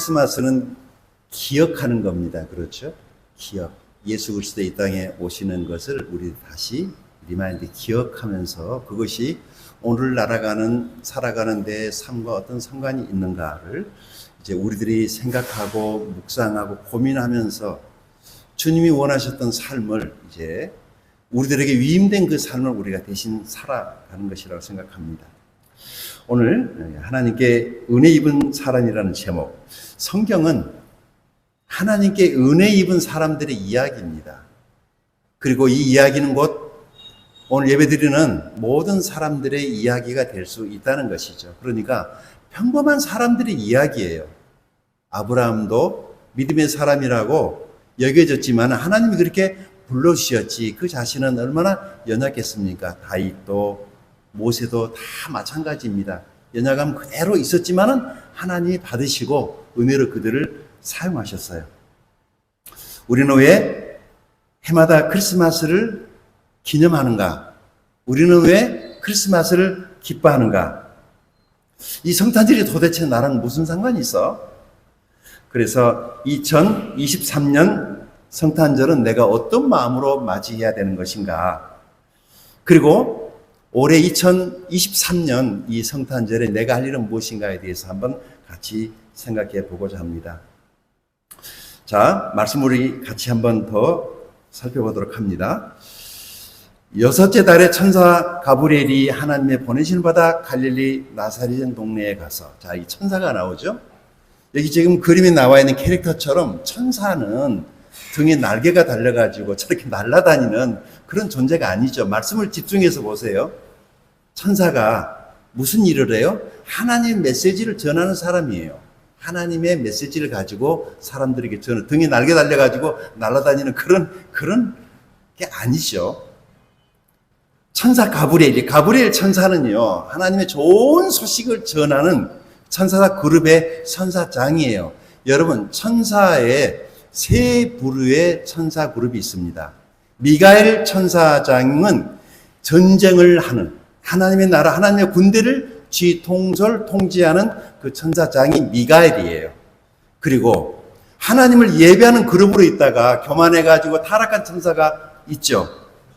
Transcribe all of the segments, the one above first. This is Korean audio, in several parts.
크리스마스는 기억하는 겁니다. 그렇죠? 기억. 예수 그리스도 이 땅에 오시는 것을 우리 다시 리마인드 기억하면서 그것이 오늘 살아가는 내 삶과 어떤 상관이 있는가를 이제 우리들이 생각하고 묵상하고 고민하면서 주님이 원하셨던 삶을 이제 우리들에게 위임된 그 삶을 우리가 대신 살아가는 것이라고 생각합니다. 오늘 하나님께 은혜 입은 사람이라는 제목. 성경은 하나님께 은혜 입은 사람들의 이야기입니다. 그리고 이 이야기는 곧 오늘 예배드리는 모든 사람들의 이야기가 될 수 있다는 것이죠. 그러니까 평범한 사람들의 이야기예요. 아브라함도 믿음의 사람이라고 여겨졌지만 하나님이 그렇게 불러주셨지 그 자신은 얼마나 연약했습니까? 다윗도 모세도 다 마찬가지입니다. 연약함 그대로 있었지만은 하나님이 받으시고 은혜로 그들을 사용하셨어요. 우리는 왜 해마다 크리스마스를 기념하는가? 우리는 왜 크리스마스를 기뻐하는가? 이 성탄절이 도대체 나랑 무슨 상관이 있어? 그래서 2023년 성탄절은 내가 어떤 마음으로 맞이해야 되는 것인가? 그리고 올해 2023년 이 성탄절에 내가 할 일은 무엇인가에 대해서 한번 같이 생각해 보고자 합니다. 자, 말씀 우리 같이 한번 더 살펴보도록 합니다. 여섯째 달에 천사 가브리엘이 하나님의 보내심을 받아 갈릴리 나사렛 동네에 가서, 자, 이 천사가 나오죠. 여기 지금 그림에 나와 있는 캐릭터처럼 천사는 등에 날개가 달려가지고 저렇게 날아다니는 그런 존재가 아니죠. 말씀을 집중해서 보세요. 천사가 무슨 일을 해요? 하나님의 메시지를 전하는 사람이에요. 하나님의 메시지를 가지고 사람들에게 등에 날개 달려가지고 날아다니는 그런 게 아니죠. 천사 가브리엘 천사는요, 하나님의 좋은 소식을 전하는 천사 그룹의 천사장이에요. 여러분, 천사에 세 부류의 천사 그룹이 있습니다. 미가엘 천사장은 전쟁을 하는 하나님의 나라, 하나님의 군대를 통제하는 그 천사장이 미가엘이에요. 그리고 하나님을 예배하는 그룹으로 있다가 교만해가지고 타락한 천사가 있죠.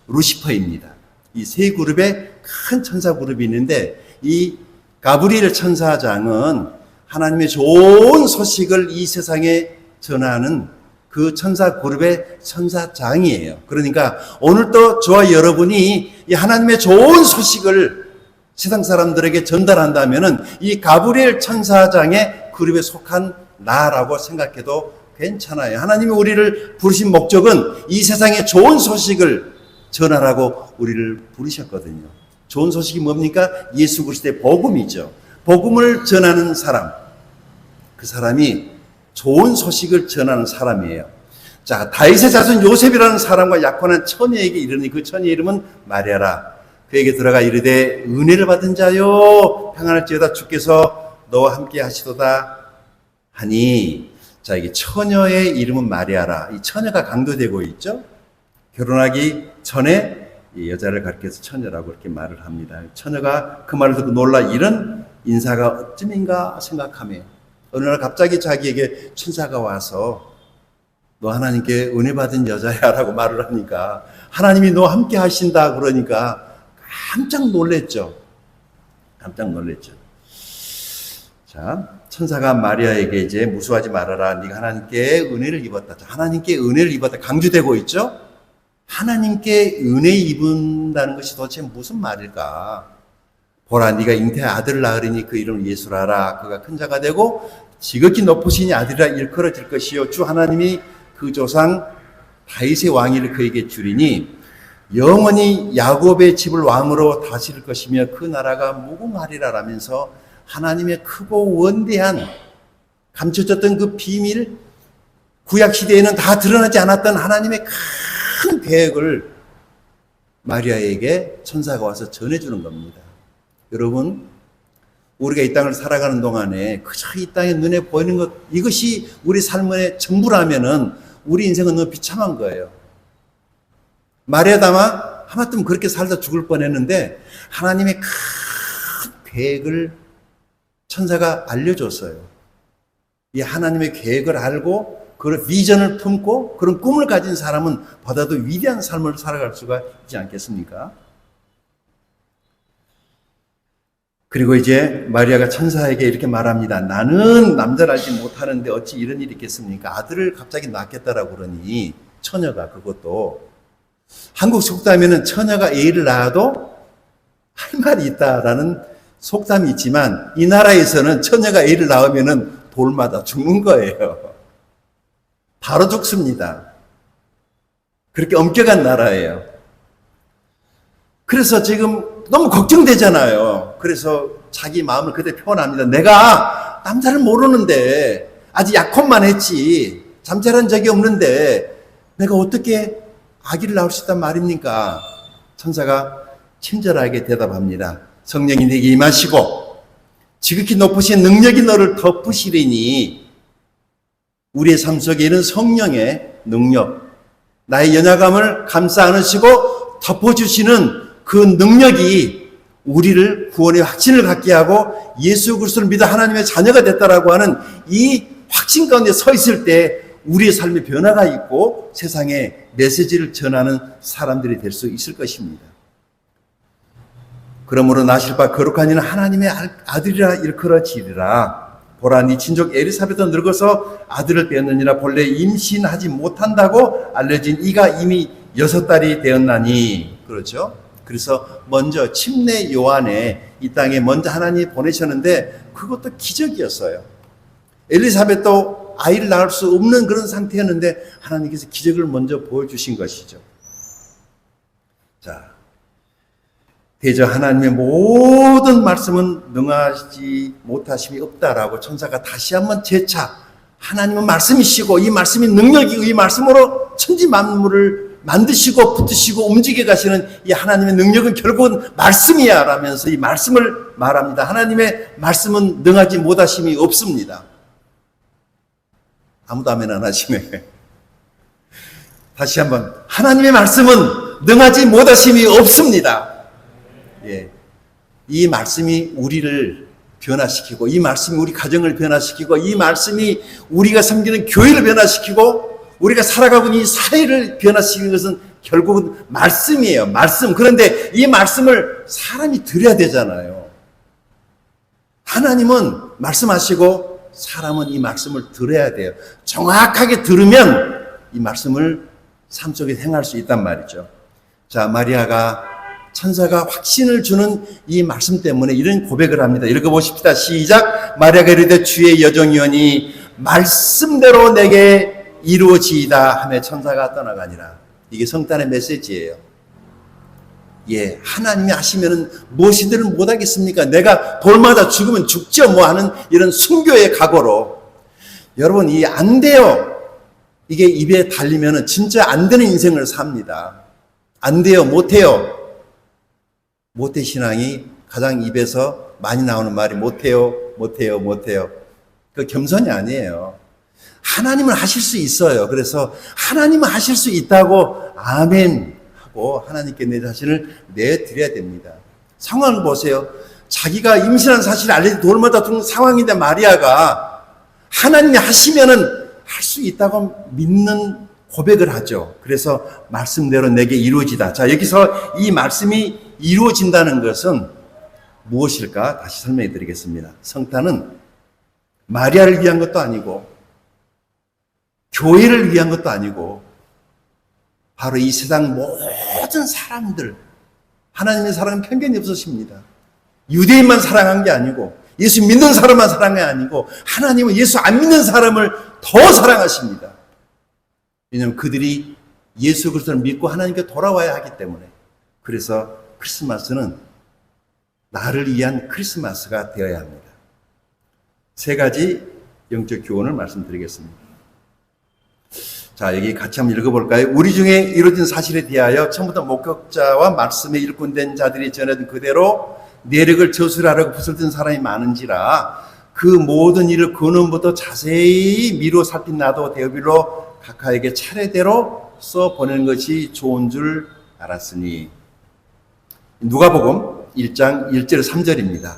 루시퍼입니다. 이 세 그룹의 큰 천사 그룹이 있는데 이 가브리엘 천사장은 하나님의 좋은 소식을 이 세상에 전하는 그 천사 그룹의 천사장이에요. 그러니까 오늘도 저와 여러분이 이 하나님의 좋은 소식을 세상 사람들에게 전달한다면은 이 가브리엘 천사장의 그룹에 속한 나라고 생각해도 괜찮아요. 하나님이 우리를 부르신 목적은 이 세상에 좋은 소식을 전하라고 우리를 부르셨거든요. 좋은 소식이 뭡니까? 예수 그리스도의 복음이죠. 복음을 전하는 사람, 그 사람이 좋은 소식을 전하는 사람이에요. 자, 다윗의 자손 요셉이라는 사람과 약혼한 처녀에게 이르니 그 처녀의 이름은 마리아라. 그에게 들어가 이르되 은혜를 받은 자요 평안할지어다 주께서 너와 함께 하시도다 하니, 자, 이게 처녀의 이름은 마리아라. 이 처녀가 강조되고 있죠. 결혼하기 전에 이 여자를 가리켜서 처녀라고 이렇게 말을 합니다. 처녀가 그 말을 듣고 놀라 이런 인사가 어쯤인가 생각하며 어느 날 갑자기 자기에게 천사가 와서 너 하나님께 은혜 받은 여자야 라고 말을 하니까 하나님이 너 함께 하신다 그러니까 깜짝 놀랬죠. 자, 천사가 마리아에게 이제 무수하지 말아라. 네가 하나님께 은혜를 입었다. 자, 하나님께 은혜를 입었다. 강조되고 있죠. 하나님께 은혜 입은다는 것이 도대체 무슨 말일까? 보라, 네가 잉태의 아들을 낳으리니 그 이름을 예수라 하라. 그가 큰 자가 되고 지극히 높으시니 아들이라 일컬어질 것이요 주 하나님이 그 조상 다윗의 왕위를 그에게 주리니 영원히 야곱의 집을 왕으로 다스릴 것이며 그 나라가 무궁하리라 라면서 하나님의 크고 원대한 감춰졌던 그 비밀, 구약 시대에는 다 드러나지 않았던 하나님의 큰 계획을 마리아에게 천사가 와서 전해주는 겁니다. 여러분, 우리가 이 땅을 살아가는 동안에 그저 이 땅에 눈에 보이는 것, 이것이 우리 삶의 전부라면은 우리 인생은 너무 비참한 거예요. 마리아다마 하마터면 그렇게 살다 죽을 뻔했는데 하나님의 큰 계획을 천사가 알려줬어요. 이 하나님의 계획을 알고 그런 비전을 품고 그런 꿈을 가진 사람은 보다도 위대한 삶을 살아갈 수가 있지 않겠습니까? 그리고 이제 마리아가 천사에게 이렇게 말합니다. 나는 남자를 알지 못하는데 어찌 이런 일이 있겠습니까? 아들을 갑자기 낳겠다라고 그러니 처녀가 그것도 한국 속담에는 처녀가 애를 낳아도 할 말이 있다라는 속담이 있지만 이 나라에서는 처녀가 애를 낳으면은 돌마다 죽는 거예요. 바로 죽습니다. 그렇게 엄격한 나라예요. 그래서 지금 너무 걱정되잖아요. 그래서 자기 마음을 그대로 표현합니다. 내가 남자를 모르는데 아직 약혼만 했지 잠자란 적이 없는데 내가 어떻게 아기를 낳을 수 있단 말입니까? 천사가 친절하게 대답합니다. 성령이 네게 임하시고 지극히 높으신 능력이 너를 덮으시리니 우리의 삶 속에 있는 성령의 능력, 나의 연약함을 감싸 안으시고 덮어주시는 그 능력이 우리를 구원의 확신을 갖게 하고 예수 그리스도를 믿어 하나님의 자녀가 됐다라고 하는 이 확신 가운데 서 있을 때 우리의 삶에 변화가 있고 세상에 메시지를 전하는 사람들이 될 수 있을 것입니다. 그러므로 나실 바 거룩한 이는 하나님의 아들이라 일컬어지리라. 보라 네 친족 엘리사벳은 늙어서 아들을 빼었느니라. 본래 임신하지 못한다고 알려진 이가 이미 6달이 되었나니. 그렇죠? 그래서 먼저 침례 요한에 이 땅에 먼저 하나님이 보내셨는데 그것도 기적이었어요. 엘리사벳도 아이를 낳을 수 없는 그런 상태였는데 하나님께서 기적을 먼저 보여주신 것이죠. 자, 대저 하나님의 모든 말씀은 능하지 못하심이 없다라고 천사가 다시 한번 재차 하나님은 말씀이시고 이 말씀이 능력이고 이 말씀으로 천지 만물을 만드시고 붙으시고 움직여 가시는 이 하나님의 능력은 결국은 말씀이야 라면서 이 말씀을 말합니다. 하나님의 말씀은 능하지 못하심이 없습니다. 아무도 아멘 안 하시네. 다시 한번 하나님의 말씀은 능하지 못하심이 없습니다. 예, 이 말씀이 우리를 변화시키고 이 말씀이 우리 가정을 변화시키고 이 말씀이 우리가 섬기는 교회를 변화시키고 우리가 살아가고 있는 이 사회를 변화시키는 것은 결국은 말씀이에요. 말씀. 그런데 이 말씀을 사람이 들어야 되잖아요. 하나님은 말씀하시고 사람은 이 말씀을 들어야 돼요. 정확하게 들으면 이 말씀을 삶 속에 행할 수 있단 말이죠. 자, 마리아가 천사가 확신을 주는 이 말씀 때문에 이런 고백을 합니다. 읽어보십시다. 시작. 마리아가 이르되 주의 여종이오니 말씀대로 내게 이루어지이다 하며 천사가 떠나가니라. 이게 성탄의 메시지예요. 예, 하나님이 하시면은 무엇이든 못하겠습니까? 내가 돌마다 죽으면 죽죠 뭐 하는 이런 순교의 각오로. 여러분, 이 안 돼요. 이게 입에 달리면은 진짜 안 되는 인생을 삽니다. 안 돼요, 못해요. 모태 신앙이 가장 입에서 많이 나오는 말이 못해요, 못해요, 못해요. 그 겸손이 아니에요. 하나님은 하실 수 있어요. 그래서 하나님은 하실 수 있다고 아멘 하고 하나님께 내 자신을 내드려야 됩니다. 상황을 보세요. 자기가 임신한 사실을 알려진 돌마다 죽는 상황인데 마리아가 하나님이 하시면은 할 수 있다고 믿는 고백을 하죠. 그래서 말씀대로 내게 이루어지다. 자, 여기서 이 말씀이 이루어진다는 것은 무엇일까? 다시 설명해 드리겠습니다. 성탄은 마리아를 위한 것도 아니고 교회를 위한 것도 아니고 바로 이 세상 모든 사람들, 하나님의 사랑은 편견이 없으십니다. 유대인만 사랑한 게 아니고 예수 믿는 사람만 사랑한 게 아니고 하나님은 예수 안 믿는 사람을 더 사랑하십니다. 왜냐하면 그들이 예수 그리스도를 믿고 하나님께 돌아와야 하기 때문에. 그래서 크리스마스는 나를 위한 크리스마스가 되어야 합니다. 세 가지 영적 교훈을 말씀드리겠습니다. 자, 여기 같이 한번 읽어볼까요? 우리 중에 이루어진 사실에 대하여 처음부터 목격자와 말씀에 일꾼된 자들이 전해준 그대로 내력을 저술하려고 붓을 든 사람이 많은지라 그 모든 일을 근원부터 자세히 미루어 살핀 나도 데오빌로 각하에게 차례대로 써보내는 것이 좋은 줄 알았으니. 누가복음 1장 1절 3절입니다.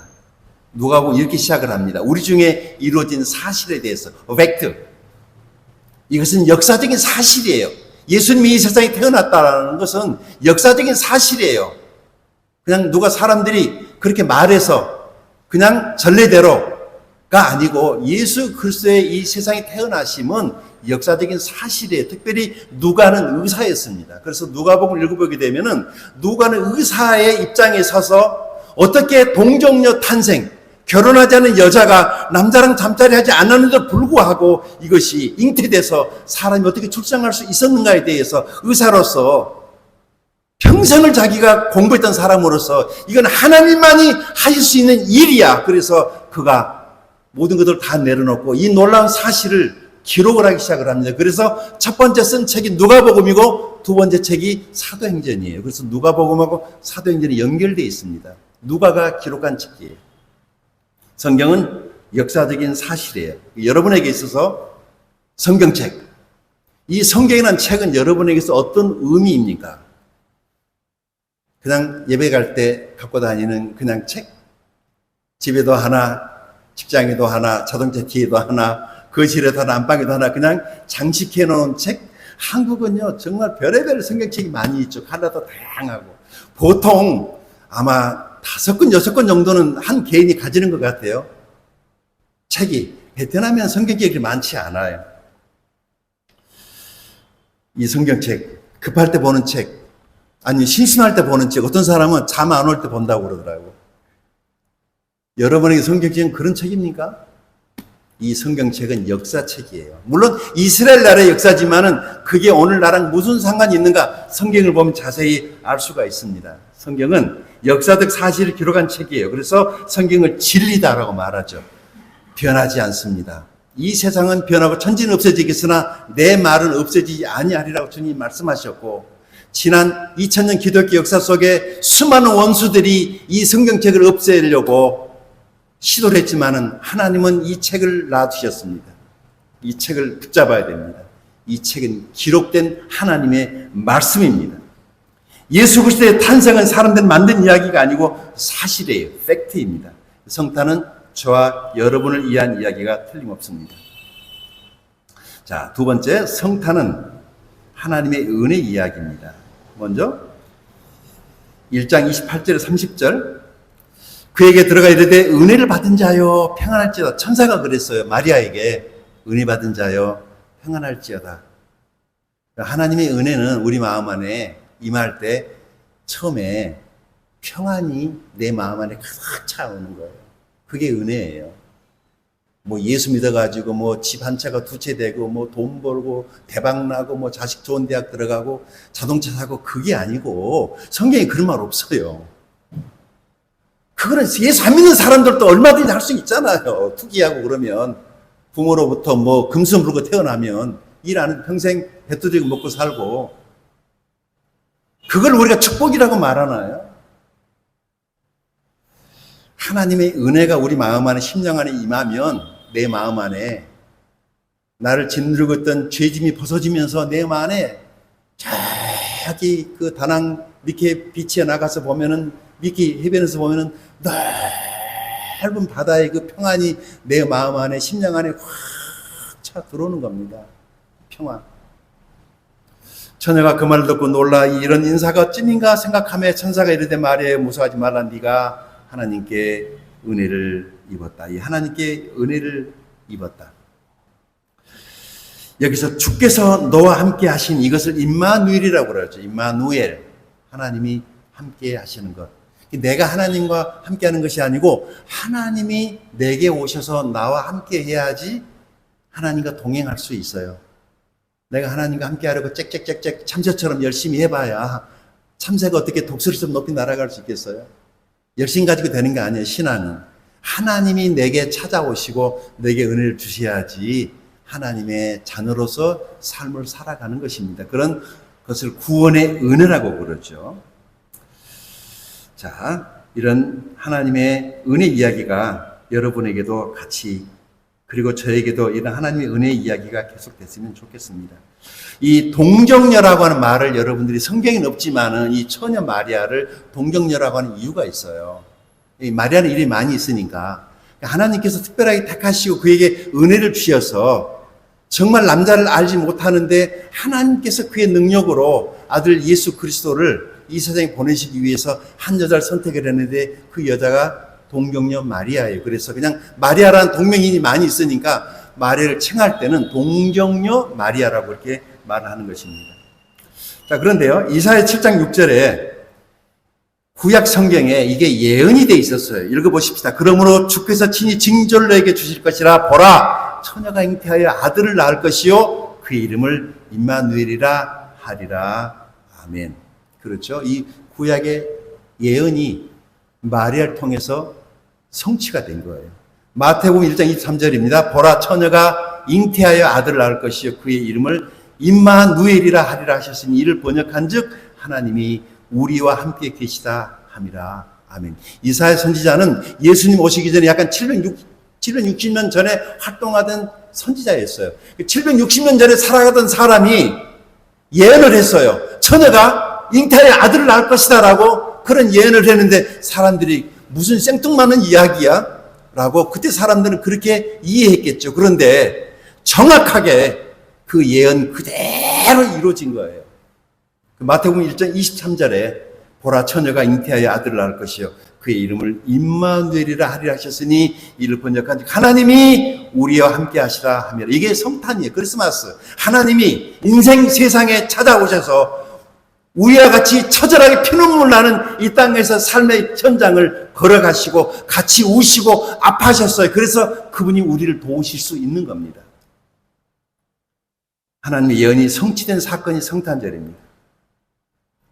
누가복음 이렇게 시작을 합니다. 우리 중에 이루어진 사실에 대해서 팩트. 이것은 역사적인 사실이에요. 예수님이 이 세상에 태어났다는 것은 역사적인 사실이에요. 그냥 누가 사람들이 그렇게 말해서 그냥 전례대로가 아니고 예수 그리스도의 이 세상에 태어나심은 역사적인 사실이에요. 특별히 누가는 의사였습니다. 그래서 누가복음을 읽어보게 되면은 누가는 의사의 입장에 서서 어떻게 동정녀 탄생, 결혼하지 않은 여자가 남자랑 잠자리 하지 않았는데도 불구하고 이것이 잉태돼서 사람이 어떻게 출생할 수 있었는가에 대해서 의사로서 평생을 자기가 공부했던 사람으로서 이건 하나님만이 하실 수 있는 일이야. 그래서 그가 모든 것을 다 내려놓고 이 놀라운 사실을 기록을 하기 시작을 합니다. 그래서 첫 번째 쓴 책이 누가복음이고 두 번째 책이 사도행전이에요. 그래서 누가복음하고 사도행전이 연결되어 있습니다. 누가가 기록한 책이에요. 성경은 역사적인 사실이에요. 여러분에게 있어서 성경책, 이 성경이라는 책은 여러분에게서 어떤 의미입니까? 그냥 예배 갈 때 갖고 다니는 그냥 책? 집에도 하나, 직장에도 하나, 자동차 뒤에도 하나, 거실에도 하나, 안방에도 하나 그냥 장식해 놓은 책? 한국은요 정말 별의별 성경책이 많이 있죠. 컬러도 다양하고 보통 아마 5권, 6권 정도는 한 개인이 가지는 것 같아요. 책이. 베트남에는 성경책이 많지 않아요. 이 성경책, 급할 때 보는 책, 아니면 심심할 때 보는 책, 어떤 사람은 잠 안 올 때 본다고 그러더라고요. 여러분에게 성경책은 그런 책입니까? 이 성경책은 역사책이에요. 물론 이스라엘 나라의 역사지만은 그게 오늘나라랑 무슨 상관이 있는가 성경을 보면 자세히 알 수가 있습니다. 성경은 역사적 사실을 기록한 책이에요. 그래서 성경을 진리다라고 말하죠. 변하지 않습니다. 이 세상은 변하고 천지는 없어지겠으나 내 말은 없어지지 아니하리라고 주님 말씀하셨고 지난 2000년 기독교 역사 속에 수많은 원수들이 이 성경책을 없애려고 시도를 했지만은 하나님은 이 책을 놔두셨습니다. 이 책을 붙잡아야 됩니다. 이 책은 기록된 하나님의 말씀입니다. 예수 그리스도의 탄생은 사람들이 만든 이야기가 아니고 사실이에요. 팩트입니다. 성탄은 저와 여러분을 위한 이야기가 틀림없습니다. 자, 두 번째, 성탄은 하나님의 은혜 이야기입니다. 먼저 1장 28절 30절 그에게 들어가 이르되 은혜를 받은 자여 평안할지어다. 천사가 그랬어요. 마리아에게 은혜 받은 자여 평안할지어다. 하나님의 은혜는 우리 마음 안에 임할 때 처음에 평안이 내 마음 안에 가득 차오는 거예요. 그게 은혜예요. 뭐 예수 믿어가지고 뭐 집 한 채가 두 채 되고 뭐 돈 벌고 대박 나고 뭐 자식 좋은 대학 들어가고 자동차 사고 그게 아니고 성경에 그런 말 없어요. 그거는 예수 안 믿는 사람들도 얼마든지 할 수 있잖아요. 투기하고 그러면 부모로부터 뭐 금수 물고 태어나면 일 안 해도 평생 배 두드리고 먹고 살고 그걸 우리가 축복이라고 말하나요? 하나님의 은혜가 우리 마음 안에 심령 안에 임하면 내 마음 안에 나를 짓누르고 있던 죄짐이 벗어지면서 내 마음 안에 저기 그 다낭 미케 비치에 나가서 보면은 미키 해변에서 보면은 넓은 바다의 그 평안이 내 마음 안에 심령 안에 확 차 들어오는 겁니다. 평안. 처녀가 그 말을 듣고 놀라 이런 인사가 찐인가 생각하며 천사가 이르되 마리아여 무서워하지 말라 네가 하나님께 은혜를 입었다. 이 하나님께 은혜를 입었다. 여기서 주께서 너와 함께 하신 이것을 임마누엘이라고 그러죠. 임마누엘. 하나님이 함께 하시는 것. 내가 하나님과 함께 하는 것이 아니고 하나님이 내게 오셔서 나와 함께 해야지 하나님과 동행할 수 있어요. 내가 하나님과 함께 하려고 짹짹짹짹 참새처럼 열심히 해봐야 참새가 어떻게 독수리처럼 높이 날아갈 수 있겠어요? 열심 가지고 되는 게 아니에요. 신앙은 하나님이 내게 찾아오시고 내게 은혜를 주셔야지 하나님의 자녀로서 삶을 살아가는 것입니다. 그런 것을 구원의 은혜라고 그러죠. 자, 이런 하나님의 은혜 이야기가 여러분에게도 같이 그리고 저에게도 이런 하나님의 은혜 이야기가 계속됐으면 좋겠습니다. 이 동정녀라고 하는 말을 여러분들이 성경에는 없지만은 이 처녀 마리아를 동정녀라고 하는 이유가 있어요. 이 마리아는 일이 많이 있으니까 하나님께서 특별하게 택하시고 그에게 은혜를 주셔서 정말 남자를 알지 못하는데 하나님께서 그의 능력으로 아들 예수 그리스도를 이 세상에 보내시기 위해서 한 여자를 선택을 했는데 그 여자가 동정녀 마리아예요. 그래서 그냥 마리아라는 동명인이 많이 있으니까 마리아를 칭할 때는 동정녀 마리아라고 이렇게 말을 하는 것입니다. 자, 그런데요, 이사야 7장 6절에 구약 성경에 이게 예언이 돼 있었어요. 읽어보십시다. 그러므로 주께서 친히 징조를 너에게 주실 것이라. 보라, 처녀가 잉태하여 아들을 낳을 것이요 그의 이름을 임마누엘이라 하리라. 아멘. 그렇죠. 이 구약의 예언이 마리아를 통해서 성취가 된 거예요. 마태복음 1장 23절입니다. 보라, 처녀가 잉태하여 아들을 낳을 것이요 그의 이름을 임마누엘이라 하리라 하셨으니 이를 번역한 즉 하나님이 우리와 함께 계시다 함이라. 아멘. 이사야 선지자는 예수님 오시기 전에 약간 760년 전에 활동하던 선지자였어요. 760년 전에 살아가던 사람이 예언을 했어요. 처녀가 잉태하여 아들을 낳을 것이다 라고 그런 예언을 했는데 사람들이 무슨 생뚱맞는 이야기야? 라고 그때 사람들은 그렇게 이해했겠죠. 그런데 정확하게 그 예언 그대로 이루어진 거예요. 마태복음 1장 23절에 보라, 처녀가 잉태하여 아들을 낳을 것이요 그의 이름을 임마누엘이라 하리라 하셨으니 이를 번역한 즉 하나님이 우리와 함께 하시라 하며, 이게 성탄이에요. 크리스마스. 하나님이 인생 세상에 찾아오셔서 우리와 같이 처절하게 피눈물 나는 이 땅에서 삶의 현장을 걸어가시고 같이 우시고 아파하셨어요. 그래서 그분이 우리를 도우실 수 있는 겁니다. 하나님의 예언이 성취된 사건이 성탄절입니다.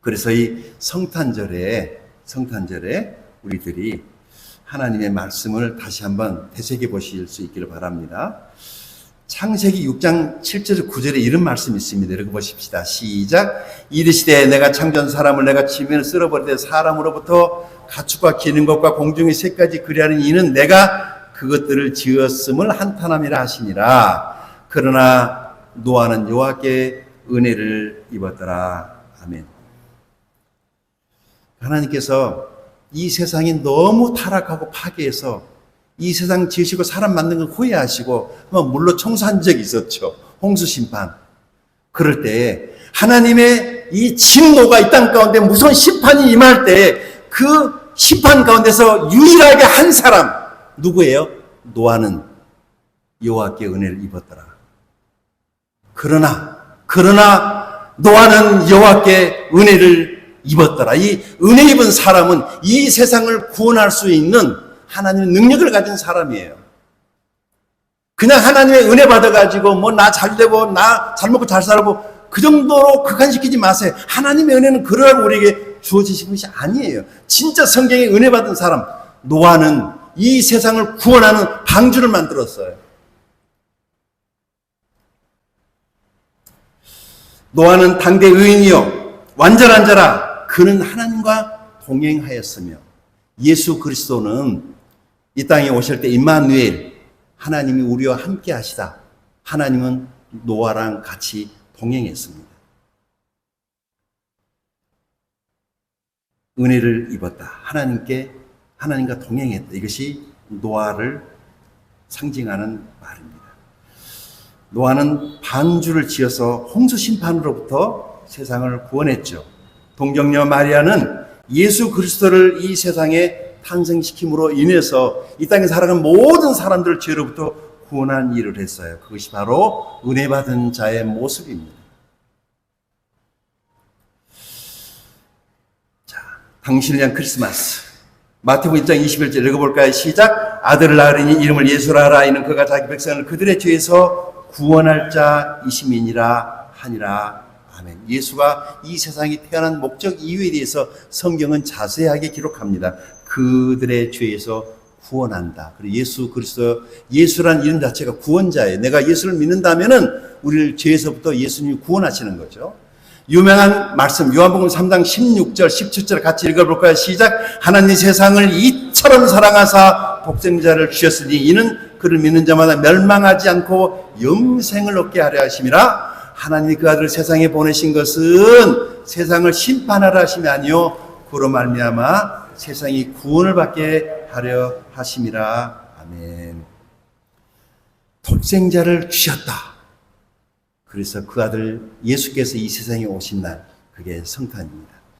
그래서 이 성탄절에 우리들이 하나님의 말씀을 다시 한번 되새겨 보실 수 있기를 바랍니다. 창세기 6장 7절 9절에 이런 말씀이 있습니다. 읽어보십시다. 시작. 이르시되 내가 창조한 사람을 내가 치면 쓸어버리되 사람으로부터 가축과 기는 것과 공중의 새까지 그리하는 이는 내가 그것들을 지었음을 한탄함이라 하시니라. 그러나 노아는 여호와께 은혜를 입었더라. 아멘. 하나님께서 이 세상이 너무 타락하고 파괴해서 이 세상 지으시고 사람 만든 걸 후회하시고 물로 청소한 적이 있었죠. 홍수 심판. 그럴 때 하나님의 이 진노가 이 땅 가운데 무서운 심판이 임할 때 그 심판 가운데서 유일하게 한 사람 누구예요? 노아는 여호와께 은혜를 입었더라. 그러나 노아는 여호와께 은혜를 입었더라. 이 은혜 입은 사람은 이 세상을 구원할 수 있는 하나님의 능력을 가진 사람이에요. 그냥 하나님의 은혜 받아가지고 나 잘 되고 나 잘 먹고 잘 살고 그 정도로 극한시키지 마세요. 하나님의 은혜는 그러라고 우리에게 주어지신 것이 아니에요. 진짜 성경에 은혜 받은 사람 노아는 이 세상을 구원하는 방주를 만들었어요. 노아는 당대 의인이요 완전한 자라. 그는 하나님과 동행하였으며 예수 그리스도는 이 땅에 오실 때 임마누엘, 하나님이 우리와 함께 하시다. 하나님은 노아랑 같이 동행했습니다. 은혜를 입었다. 하나님과 동행했다. 이것이 노아를 상징하는 말입니다. 노아는 방주를 지어서 홍수 심판으로부터 세상을 구원했죠. 동정녀 마리아는 예수 그리스도를 이 세상에 탄생시킴으로 인해서 이 땅에 살아가는 모든 사람들을 죄로부터 구원한 일을 했어요. 그것이 바로 은혜 받은 자의 모습입니다. 자, 당신을 위한 크리스마스. 마태복음 1장 21절 읽어볼까요? 시작. 아들을 낳으리니 이름을 예수라 하라. 이는 그가 자기 백성을 그들의 죄에서 구원할 자이심이니라 하니라. 아멘. 예수가 이 세상에 태어난 목적 이유에 대해서 성경은 자세하게 기록합니다. 그들의 죄에서 구원한다. 그리고 예수 그리스도, 예수란 이름 자체가 구원자예요. 내가 예수를 믿는다면은 우리를 죄에서부터 예수님이 구원하시는 거죠. 유명한 말씀 요한복음 3장 16절 17절 같이 읽어볼까요? 시작. 하나님 세상을 이처럼 사랑하사 독생자를 주셨으니 이는 그를 믿는 자마다 멸망하지 않고 영생을 얻게 하려 하심이라. 하나님이 그 아들을 세상에 보내신 것은 세상을 심판하라 하심이 아니요 그로 말미암아 세상이 구원을 받게 하려 하심이라. 아멘. 독생자를 주셨다. 그래서 그 아들 예수께서 이 세상에 오신 날, 그게 성탄입니다.